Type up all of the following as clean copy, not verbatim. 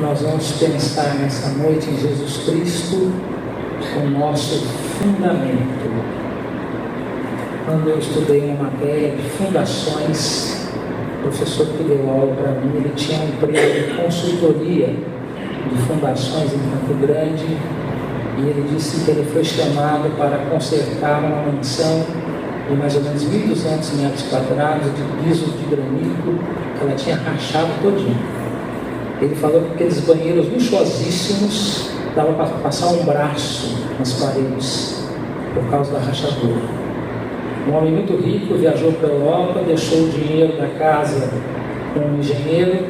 nós vamos pensar nessa noite em Jesus Cristo, o nosso fundamento. Quando eu estudei uma matéria de fundações, o professor que deu aula para mim, ele tinha um emprego de consultoria de fundações em Campo Grande, e ele disse que ele foi chamado para consertar uma mansão de mais ou menos 1.200 metros quadrados de piso de granito, que ela tinha rachado todinho. Ele falou que aqueles banheiros luxuosíssimos dava para passar um braço nas paredes por causa da rachadura. Um homem muito rico viajou para a Europa, deixou o dinheiro da casa com um engenheiro.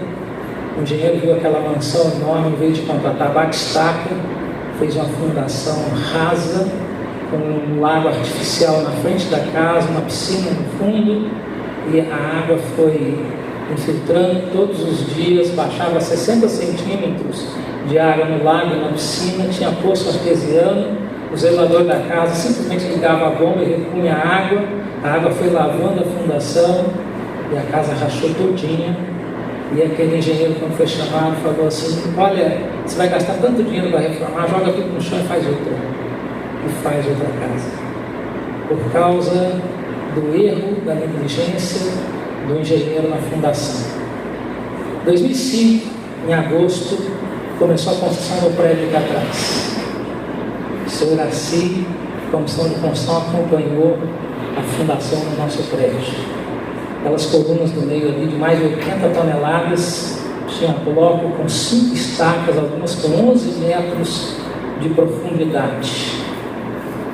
O engenheiro viu aquela mansão enorme, em vez de contratar batistaca, fez uma fundação rasa, com um lago artificial na frente da casa, uma piscina no fundo, e a água foi infiltrando todos os dias, baixava 60 centímetros de água no lago e na piscina, tinha poço artesiano, o zelador da casa simplesmente ligava a bomba e repunha a água foi lavando a fundação e a casa rachou todinha. E aquele engenheiro, quando foi chamado, falou assim: olha, você vai gastar tanto dinheiro para reformar, joga tudo no chão e faz outra. E faz outra casa. Por causa do erro, da negligência do engenheiro na fundação. Em 2005, em agosto, começou a construção do prédio aqui atrás. O senhor Iraci, comissão de construção, acompanhou a fundação do nosso prédio. Aquelas colunas no meio ali de mais de 80 toneladas, tinha um bloco com 5 estacas, algumas com 11 metros de profundidade.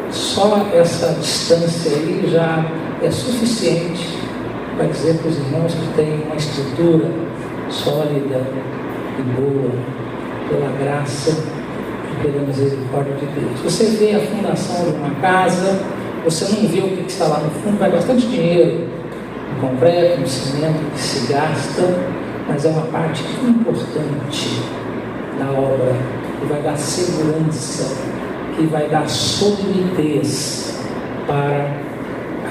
Só essa distância aí já é suficiente para dizer para os irmãos que tem uma estrutura sólida e boa, pela graça e pela misericórdia de Deus. Você vê a fundação de uma casa, você não vê o que está lá no fundo, vai bastante dinheiro no concreto, no cimento que se gasta, mas é uma parte importante da obra, que vai dar segurança, que vai dar solidez para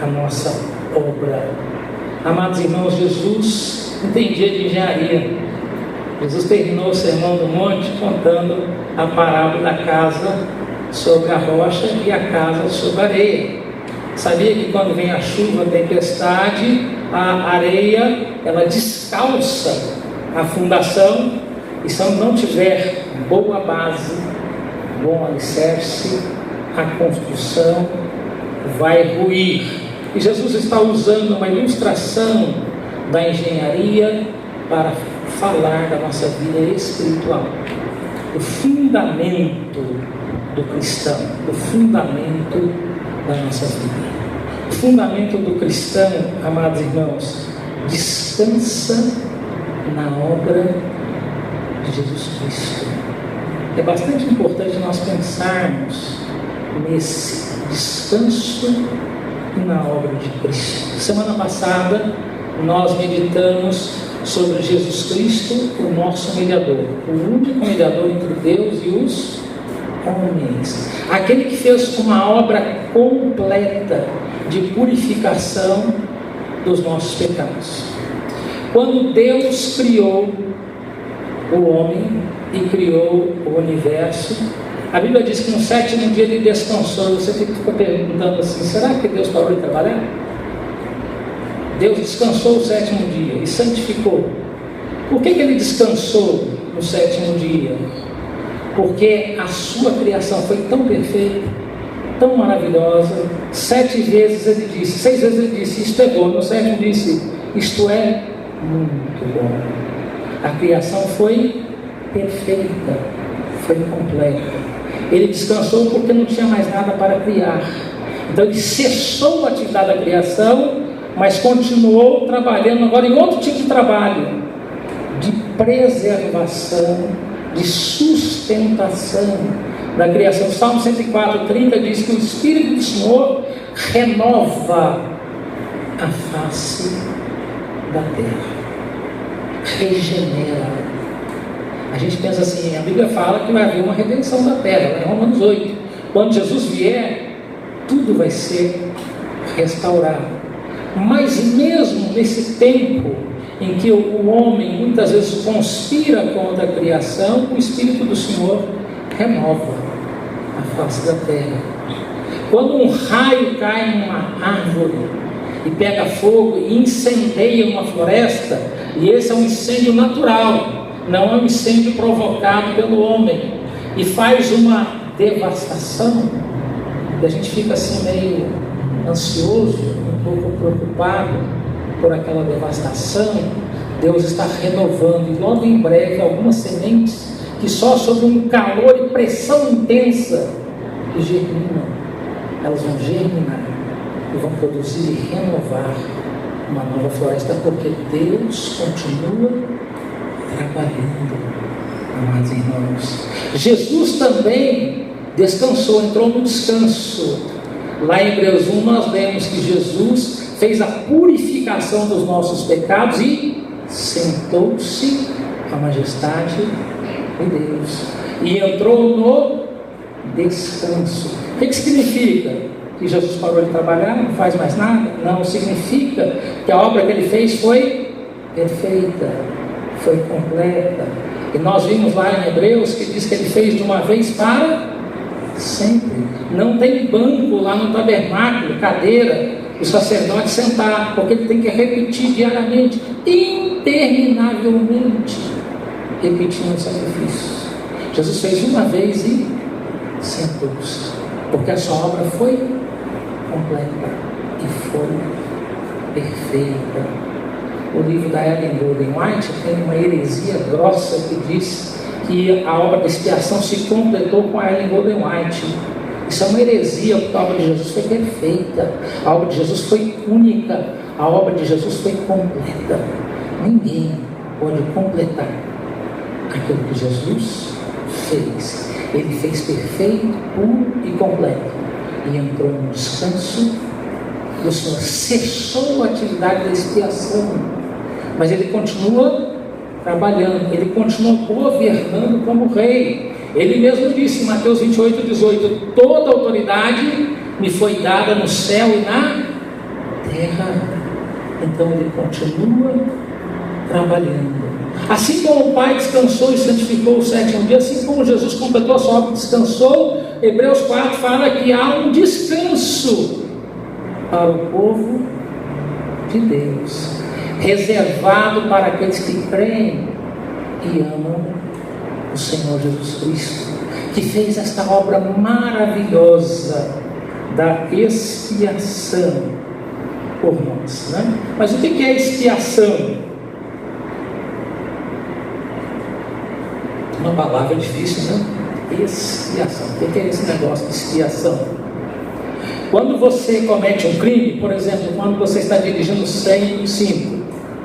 a nossa obra. Amados irmãos, Jesus entendia de engenharia. Jesus terminou o Sermão do Monte contando a parábola da casa sobre a rocha e a casa sobre a areia. Sabia que quando vem a chuva, a tempestade, a areia, ela descalça a fundação, e se não tiver boa base, bom alicerce, a construção vai ruir. E Jesus está usando uma ilustração da engenharia para falar da nossa vida espiritual. O fundamento do cristão, o fundamento da nossa vida. O fundamento do cristão, amados irmãos, descansa na obra de Jesus Cristo. É bastante importante nós pensarmos nesse descanso na obra de Cristo. Semana passada nós meditamos sobre Jesus Cristo, o nosso mediador, o único mediador entre Deus e os homens, aquele que fez uma obra completa de purificação dos nossos pecados. Quando Deus criou o homem e criou o universo, a Bíblia diz que no 7º dia ele descansou. Você fica perguntando assim: será que Deus parou de trabalhar? Deus descansou o 7º dia e santificou. Por que ele descansou no 7º dia? Porque a sua criação foi tão perfeita, tão maravilhosa. 7 vezes ele disse, 6 vezes ele disse: isto é bom. No 7º disse: isto é muito bom. A criação foi perfeita, foi completa. Ele descansou porque não tinha mais nada para criar. Então ele cessou a atividade da criação, mas continuou trabalhando agora em outro tipo de trabalho, de preservação, de sustentação da criação. O Salmo 104:30 diz que o Espírito do Senhor renova a face da terra, regenera. A gente pensa assim, a Bíblia fala que vai haver uma redenção da terra, lá em Romanos 8. Quando Jesus vier, tudo vai ser restaurado. Mas mesmo nesse tempo em que o homem muitas vezes conspira contra a criação, o Espírito do Senhor renova a face da terra. Quando um raio cai numa árvore e pega fogo e incendeia uma floresta, e esse é um incêndio natural, não é um incêndio provocado pelo homem, e faz uma devastação, e a gente fica assim meio ansioso, um pouco preocupado por aquela devastação. Deus está renovando, e logo em breve algumas sementes que só sob um calor e pressão intensa que germinam, elas vão germinar e vão produzir e renovar uma nova floresta, porque Deus continua trabalhando, amados irmãos. Jesus também descansou, entrou no descanso. Lá em Hebreus 1 nós lemos que Jesus fez a purificação dos nossos pecados e sentou-se à majestade de Deus e entrou no descanso. O que significa? Que Jesus parou de trabalhar, não faz mais nada? Não, significa que a obra que ele fez foi perfeita, foi completa. E nós vimos lá em Hebreus que diz que ele fez de uma vez para sempre. Não tem banco lá no tabernáculo, cadeira, o sacerdote sentar, porque ele tem que repetir diariamente, interminavelmente, repetindo o sacrifício. Jesus fez uma vez e sentou-se, porque a sua obra foi completa e foi perfeita. O livro da Ellen Golden White tem uma heresia grossa que diz que a obra da expiação se completou com a Ellen Golden White. Isso é uma heresia, porque a obra de Jesus foi perfeita, a obra de Jesus foi única, a obra de Jesus foi completa. Ninguém pode completar aquilo que Jesus fez. Ele fez perfeito, puro e completo, e entrou no descanso. O Senhor cessou a atividade da expiação, mas ele continua trabalhando, ele continua governando como rei. Ele mesmo disse em Mateus 28:18: toda autoridade me foi dada no céu e na terra. Então ele continua trabalhando. Assim como o Pai descansou e santificou o sétimo dia, assim como Jesus completou a sua obra e descansou, Hebreus 4 fala que há um descanso para o povo de Deus, reservado para aqueles que creem e amam o Senhor Jesus Cristo, que fez esta obra maravilhosa da expiação por nós, né? Mas o que é expiação? Uma palavra difícil, né? Expiação. O que é esse negócio de expiação? Quando você comete um crime, por exemplo, quando você está dirigindo 105,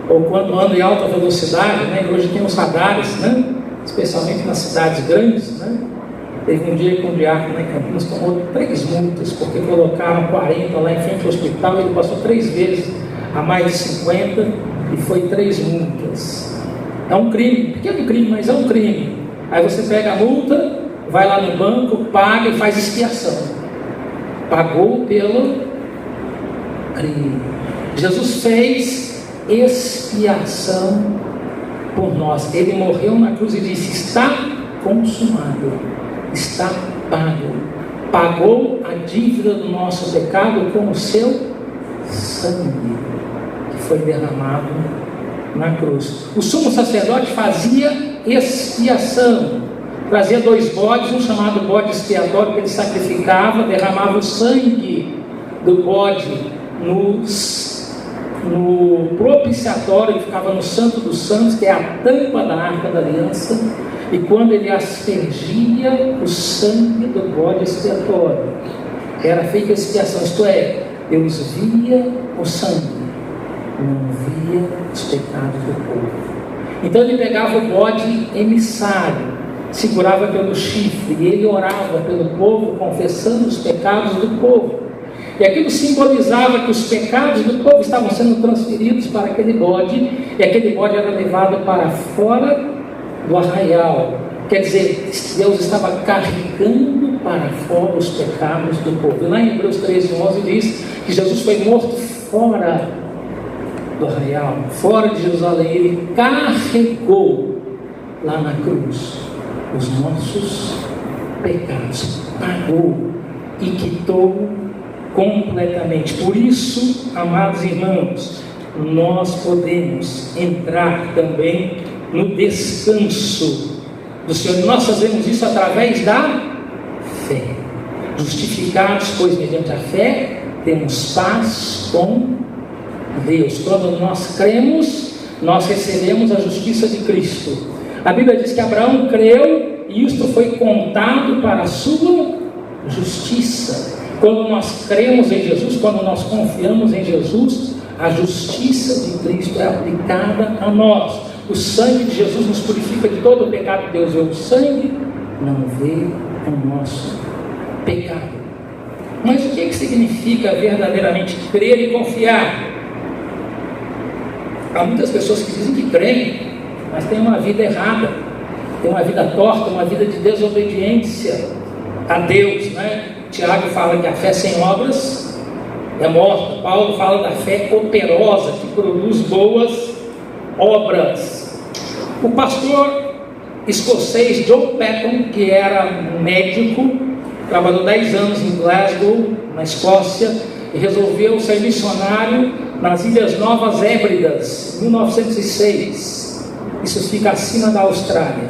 ou quando anda em alta velocidade, né? Hoje tem os radares, né? Especialmente nas cidades grandes, né? Teve um dia que um diácono, né, em Campinas, tomou 3 multas, porque colocaram 40 lá em frente ao hospital, ele passou 3 vezes a mais de 50 e foi 3 multas. É um crime, pequeno crime, mas é um crime. Aí você pega a multa, vai lá no banco, paga e faz expiação. Pagou pelo crime. Jesus fez expiação por nós. Ele morreu na cruz e disse: está consumado, está pago. Pagou a dívida do nosso pecado com o seu sangue, que foi derramado na cruz. O sumo sacerdote fazia expiação, trazia 2 bodes, um chamado bode expiatório, que ele sacrificava, derramava o sangue do bode no propiciatório, que ficava no Santo dos Santos, que é a tampa da Arca da Aliança, e quando ele aspergia o sangue do bode expiatório, era feita a expiação, isto é, Deus via o sangue, não via os pecados do povo. Então ele pegava o bode emissário, segurava pelo chifre, e ele orava pelo povo, confessando os pecados do povo. E aquilo simbolizava que os pecados do povo estavam sendo transferidos para aquele bode, e aquele bode era levado para fora do arraial. Quer dizer, Deus estava carregando para fora os pecados do povo. E lá em Hebreus 13:11 diz que Jesus foi morto fora do arraial, fora de Jerusalém, ele carregou lá na cruz os nossos pecados, pagou e quitou completamente. Por isso, amados irmãos, nós podemos entrar também no descanso do Senhor. Nós fazemos isso através da fé. Justificados, pois mediante a fé temos paz com Deus. Quando nós cremos, nós recebemos a justiça de Cristo. A Bíblia diz que Abraão creu e isto foi contado para a sua justiça. Quando nós cremos em Jesus, quando nós confiamos em Jesus, a justiça de Cristo é aplicada a nós. O sangue de Jesus nos purifica de todo o pecado. Deus vê o sangue, não vê o nosso pecado. Mas o que significa verdadeiramente crer e confiar? Há muitas pessoas que dizem que creem, mas têm uma vida errada, têm uma vida torta, uma vida de desobediência a Deus, né? Tiago fala que a fé sem obras é morta. Paulo fala da fé operosa, que produz boas obras. O pastor escocês John Patton, que era médico, trabalhou 10 anos em Glasgow, na Escócia, e resolveu ser missionário nas Ilhas Novas Hébridas, em 1906. Isso fica acima da Austrália.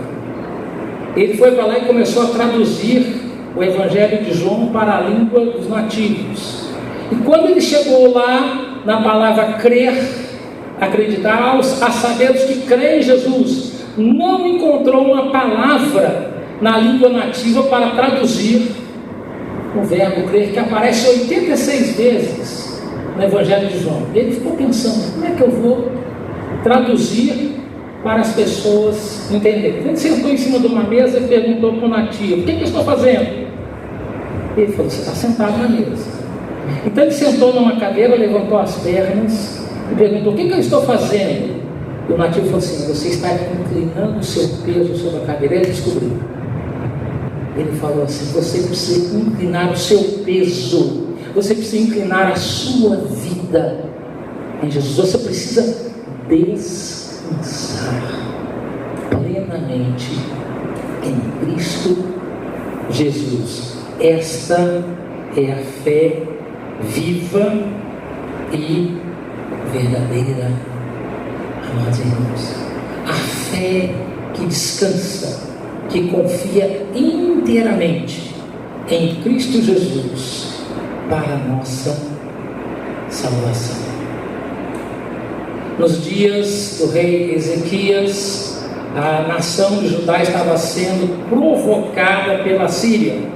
Ele foi para lá e começou a traduzir o Evangelho de João para a língua dos nativos. E quando ele chegou lá, na palavra crer, acreditar, a saber os que creem em Jesus, não encontrou uma palavra na língua nativa para traduzir o verbo crer, que aparece 86 vezes no Evangelho de João. Ele ficou pensando, como é que eu vou traduzir para as pessoas entenderem? Ele sentou em cima de uma mesa e perguntou para o nativo, o que eu estou fazendo? Ele falou, você está sentado na mesa. Então ele sentou numa cadeira, levantou as pernas e perguntou, o que eu estou fazendo? E o nativo falou assim, você está inclinando o seu peso sobre a cadeira. Ele descobriu. Ele falou assim, você precisa inclinar o seu peso, você precisa inclinar a sua vida em Jesus. Você precisa descansar plenamente em Cristo Jesus. Esta é a fé viva e verdadeira, amados irmãos. A fé que descansa, que confia inteiramente em Cristo Jesus para a nossa salvação. Nos dias do rei Ezequias, a nação de Judá estava sendo provocada pela Síria.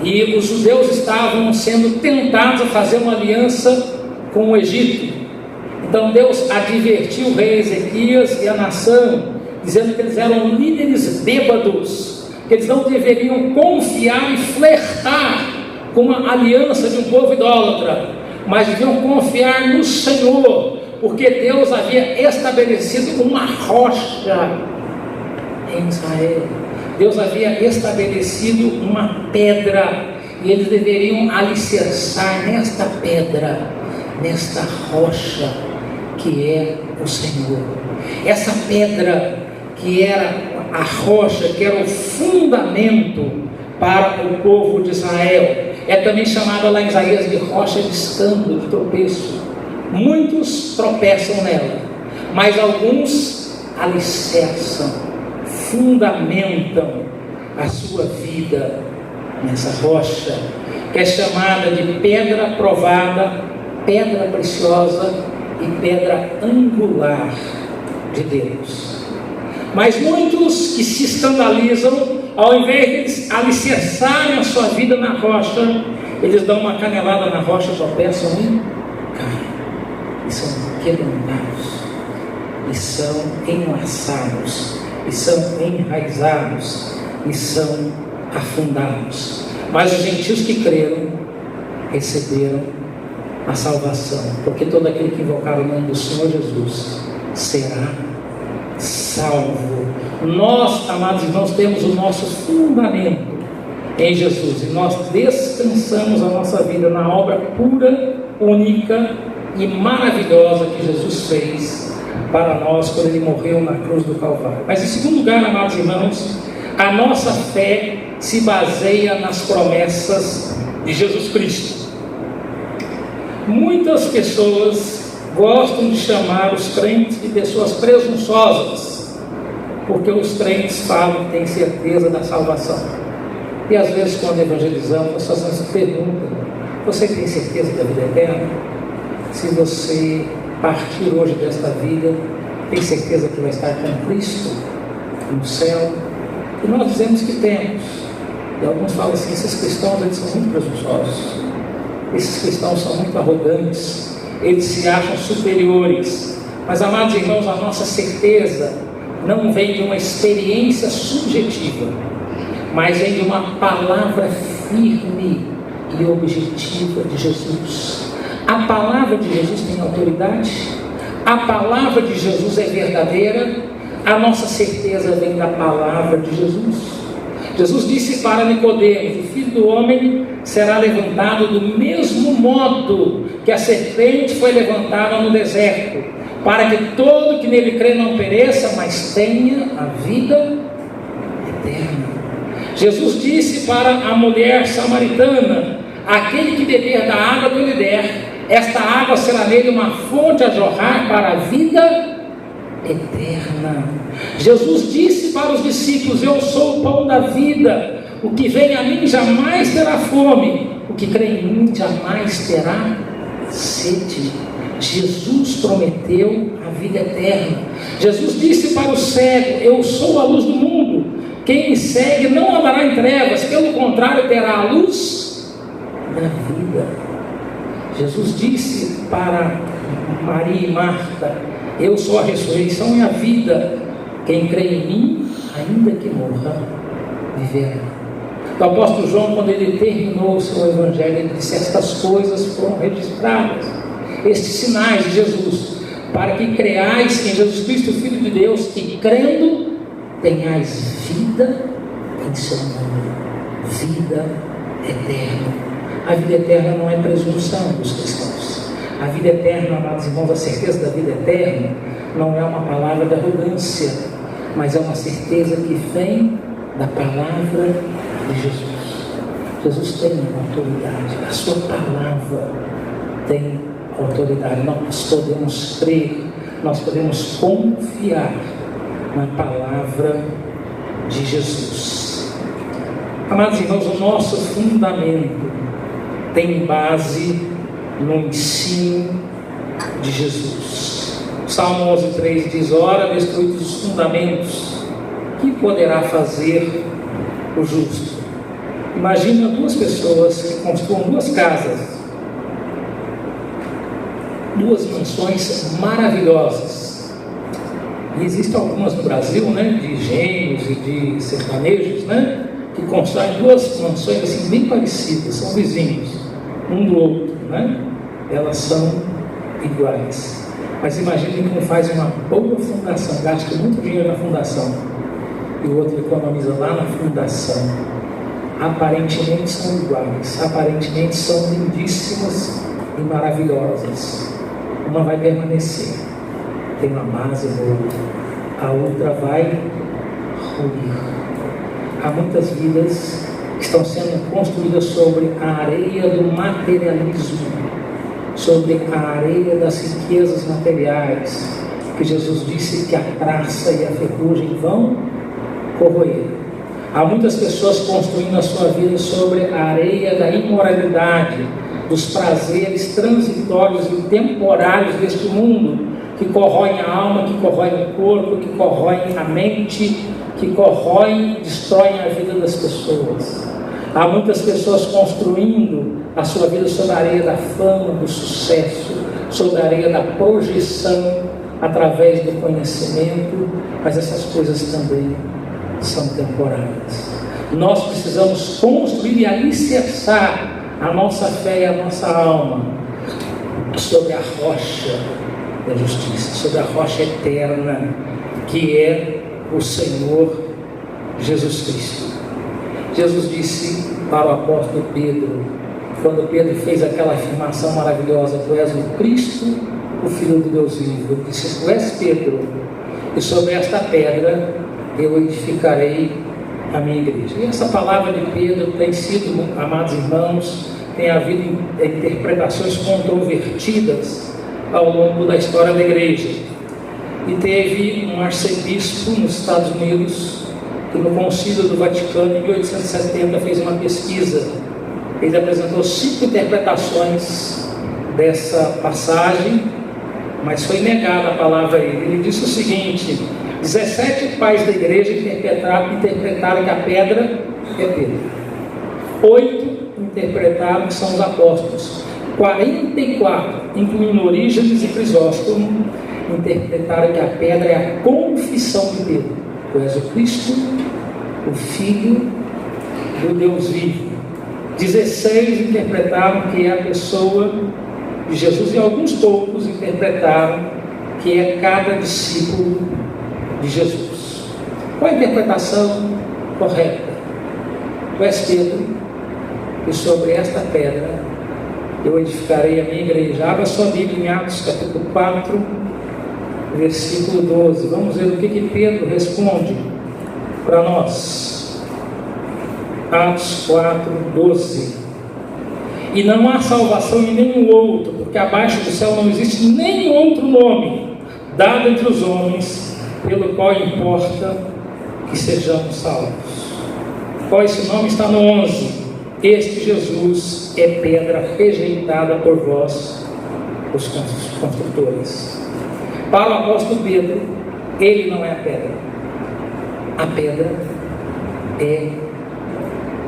E os judeus estavam sendo tentados a fazer uma aliança com o Egito. Então Deus advertiu o rei Ezequias e a nação, dizendo que eles eram líderes bêbados, que eles não deveriam confiar e flertar com uma aliança de um povo idólatra, mas deviam confiar no Senhor, porque Deus havia estabelecido uma rocha em Israel. Deus havia estabelecido uma pedra, e eles deveriam alicerçar nesta pedra, nesta rocha que é o Senhor. Essa pedra que era a rocha, que era o fundamento para o povo de Israel, é também chamada lá em Isaías de rocha de escândalo, de tropeço. Muitos tropeçam nela, mas alguns alicerçam, fundamentam a sua vida nessa rocha, que é chamada de pedra provada, pedra preciosa e pedra angular de Deus. Mas muitos que se escandalizam, ao invés de eles alicerçarem a sua vida na rocha, eles dão uma canelada na rocha, tropeçam e caem, e são quebrantados, e são enlaçados, e são enraizados, e são afundados. Mas os gentios que creram receberam a salvação, porque todo aquele que invocar o nome do Senhor Jesus será salvo. Nós, amados irmãos, temos o nosso fundamento em Jesus, e nós descansamos a nossa vida na obra pura, única e maravilhosa que Jesus fez para nós quando Ele morreu na cruz do Calvário. Mas em segundo lugar, amados irmãos, a nossa fé se baseia nas promessas de Jesus Cristo. Muitas pessoas gostam de chamar os crentes de pessoas presunçosas, porque os crentes falam que têm certeza da salvação. E às vezes, quando evangelizamos, as pessoas se perguntam: você tem certeza da vida eterna? Se você partir hoje desta vida, tem certeza que vai estar com Cristo no céu? E nós dizemos que temos. E alguns falam assim: esses cristãos, eles são muito presunçosos, esses cristãos são muito arrogantes, eles se acham superiores. Mas, amados irmãos, a nossa certeza não vem de uma experiência subjetiva, mas vem de uma palavra firme e objetiva de Jesus. A palavra de Jesus tem autoridade, a palavra de Jesus é verdadeira, a nossa certeza vem da palavra de Jesus. Jesus disse para Nicodemos: o Filho do Homem será levantado do mesmo modo que a serpente foi levantada no deserto, para que todo que nele crê não pereça, mas tenha a vida eterna. Jesus disse para a mulher samaritana: aquele que beber da água que eu lhe der, esta água será nele uma fonte a jorrar para a vida eterna. Jesus disse para os discípulos: eu sou o pão da vida, o que vem a mim jamais terá fome, o que crê em mim jamais terá sede. Jesus prometeu a vida eterna. Jesus disse para o cego: eu sou a luz do mundo, quem me segue não andará em trevas, pelo contrário terá a luz da vida. Jesus disse para Maria e Marta: eu sou a ressurreição e a vida, quem crê em mim, ainda que morra, viverá. O apóstolo João, quando ele terminou o seu evangelho, ele disse: estas coisas foram registradas, estes sinais de Jesus, para que creais em Jesus Cristo, Filho de Deus, e crendo tenhais vida em seu nome, vida eterna. A vida eterna não é presunção dos cristãos. A vida eterna, amados irmãos, a certeza da vida eterna não é uma palavra de arrogância, mas é uma certeza que vem da palavra de Jesus. Jesus tem autoridade, a sua palavra tem autoridade. Nós podemos crer, nós podemos confiar na palavra de Jesus. Amados irmãos, o nosso fundamento tem base no ensino de Jesus. Salmo 11,3 diz: ora, destruídos os fundamentos, que poderá fazer o justo? Imagina duas pessoas que construam duas casas, duas mansões maravilhosas. E existem algumas no Brasil, né, de gênios e de sertanejos, né, que constroem duas mansões assim bem parecidas, são vizinhos um do outro, né? Elas são iguais. Mas imagine que um faz uma boa fundação, gasta muito dinheiro na fundação, e o outro economiza lá na fundação. Aparentemente são iguais, aparentemente são lindíssimas e maravilhosas. Uma vai permanecer, tem uma base boa, a outra vai ruir. Há muitas vidas que estão sendo construídas sobre a areia do materialismo, sobre a areia das riquezas materiais, que Jesus disse que a traça e a ferrugem vão corroer. Há muitas pessoas construindo a sua vida sobre a areia da imoralidade, dos prazeres transitórios e temporários deste mundo, que corroem a alma, que corroem o corpo, que corroem a mente, que corroem e destroem a vida das pessoas. Há muitas pessoas construindo a sua vida sobre a areia da fama, do sucesso, sobre a areia da projeção, através do conhecimento, mas essas coisas também são temporárias. Nós precisamos construir e alicerçar a nossa fé e a nossa alma sobre a rocha da justiça, sobre a rocha eterna, que é o Senhor Jesus Cristo. Jesus disse para o apóstolo Pedro: quando Pedro fez aquela afirmação maravilhosa: tu és o Cristo, o Filho de Deus vivo. Ele disse: tu és Pedro, e sobre esta pedra eu edificarei a minha igreja. E essa palavra de Pedro tem sido, amados irmãos, tem havido interpretações controvertidas ao longo da história da igreja. E teve um arcebispo nos Estados Unidos, que no Concílio do Vaticano, em 1870, fez uma pesquisa. Ele apresentou 5 interpretações dessa passagem, mas foi negada a palavra a ele. Ele disse o seguinte: 17 pais da igreja interpretaram que a pedra é Pedro. 8 interpretaram que são os apóstolos. 44, incluindo Orígenes e Crisóstomo, interpretaram que a pedra é a confissão de Pedro: tu és o Cristo, o Filho do Deus vivo. 16 interpretaram que é a pessoa de Jesus, e alguns poucos interpretaram que é cada discípulo de Jesus. Qual a interpretação correta? Tu és Pedro, e sobre esta pedra eu edificarei a minha igreja. Abra sua Bíblia em Atos capítulo 4, versículo 12. Vamos ver o que Pedro responde para nós. Atos 4, 12. E não há salvação em nenhum outro, porque abaixo do céu não existe nenhum outro nome dado entre os homens, pelo qual importa que sejamos salvos. Qual esse nome? Está no 11. Este Jesus é pedra rejeitada por vós, os construtores. Para o apóstolo Pedro, ele não é a pedra. A pedra é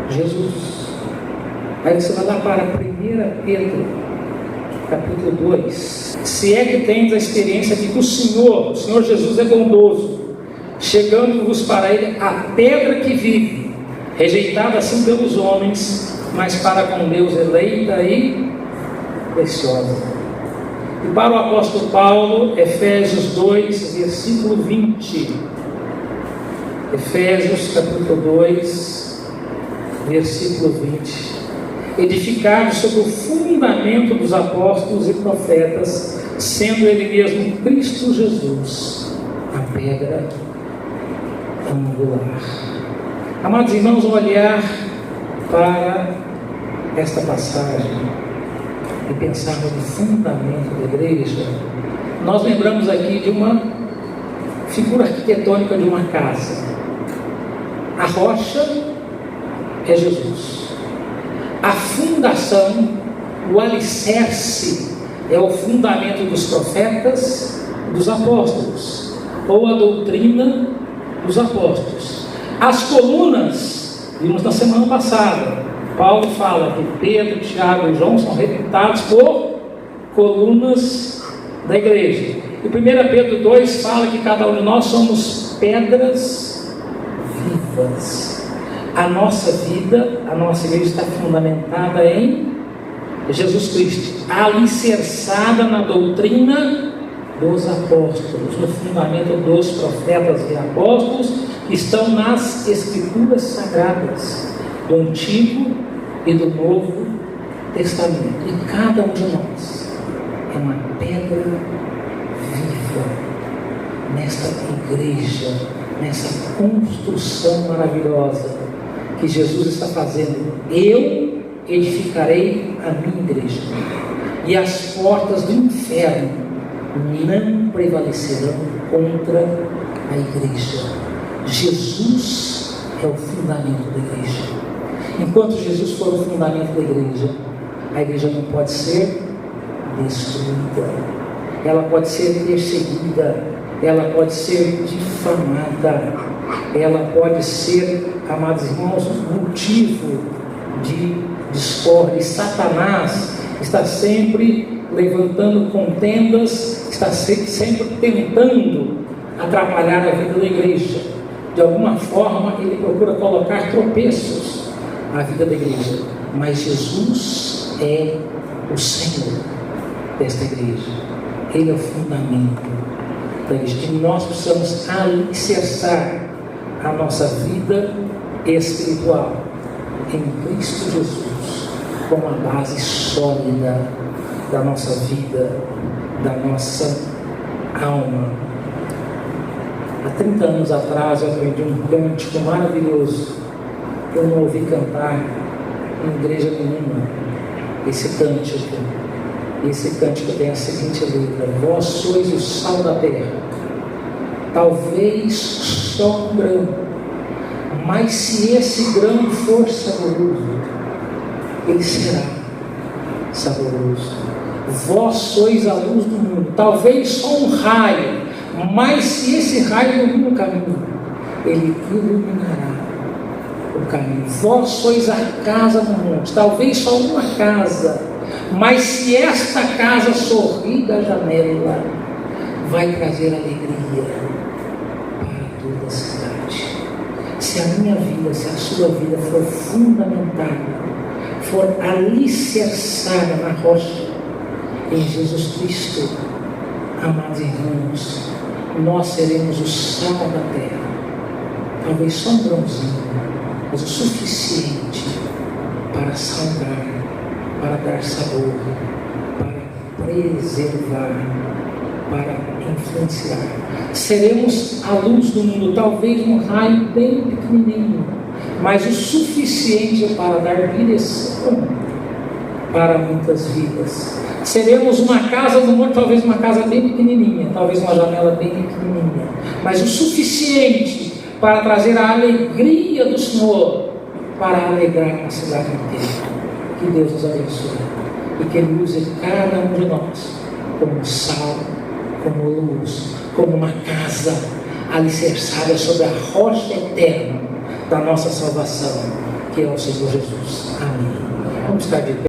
Jesus. Aí você vai lá para 1 Pedro, capítulo 2. Se é que tens a experiência de que o Senhor Jesus é bondoso, chegando-vos para ele a pedra que vive, rejeitada assim pelos homens, mas para com Deus eleita e preciosa. E para o apóstolo Paulo, Efésios 2, versículo 20. Efésios capítulo 2, versículo 20. Edificado sobre o fundamento dos apóstolos e profetas, sendo ele mesmo Cristo Jesus, a pedra angular. Amados irmãos, ao olhar para esta passagem e pensarmos no fundamento da igreja, nós lembramos aqui de uma figura arquitetônica de uma casa. A rocha é Jesus. A fundação, o alicerce, é o fundamento dos profetas, dos apóstolos, ou a doutrina dos apóstolos. As colunas, vimos na semana passada, Paulo fala que Pedro, Tiago e João são reputados por colunas da igreja. E 1 Pedro 2 fala que cada um de nós somos pedras vivas. A nossa vida, a nossa igreja está fundamentada em Jesus Cristo, alicerçada na doutrina dos apóstolos, no fundamento dos profetas e apóstolos, que estão nas Escrituras Sagradas, do Antigo e do Novo Testamento. E cada um de nós é uma pedra viva nesta igreja, nessa construção maravilhosa que Jesus está fazendo. Eu edificarei a minha igreja, e as portas do inferno não prevalecerão contra a igreja. Jesus é o fundamento da igreja. Enquanto Jesus for o fundamento da igreja, a igreja não pode ser destruída, ela pode ser perseguida, ela pode ser difamada, ela pode ser, amados irmãos, motivo de discórdia. Satanás está sempre levantando contendas, está sempre tentando atrapalhar a vida da igreja. De alguma forma ele procura colocar tropeços à vida da igreja, mas Jesus é o Senhor desta igreja. Ele é o fundamento da igreja, que nós precisamos alicerçar a nossa vida espiritual em Cristo Jesus, como a base sólida da nossa vida, da nossa alma. Há 30 anos atrás eu aprendi um cântico maravilhoso que eu não ouvi cantar em igreja nenhuma. Esse cântico tem a seguinte letra: vós sois o sal da terra, talvez só um grão, mas se esse grão for saboroso, ele será saboroso. Vós sois a luz do mundo, talvez só um raio, mas se esse raio ilumina o caminho, ele iluminará o caminho. Vós sois a casa do monte, talvez só uma casa, mas se esta casa sorrir da janela, vai trazer alegria para toda a cidade. Se a minha vida, se a sua vida for fundamentada, for alicerçada na rocha, em Jesus Cristo, amados irmãos, nós seremos o sal da terra. Talvez só um grãozinho, mas o suficiente para salgar, para dar sabor, para preservar, para influenciar. Seremos a luz do mundo, talvez um raio bem pequenininho, mas o suficiente para dar direção para muitas vidas. Seremos uma casa no monte, talvez uma casa bem pequenininha, talvez uma janela bem pequenininha, mas o suficiente para trazer a alegria do Senhor, para alegrar a cidade inteira. Que Deus nos abençoe e que Ele use cada um de nós como sal, como luz, como uma casa alicerçada sobre a rocha eterna da nossa salvação, que é o Senhor Jesus. Amém. Vamos estar de pé.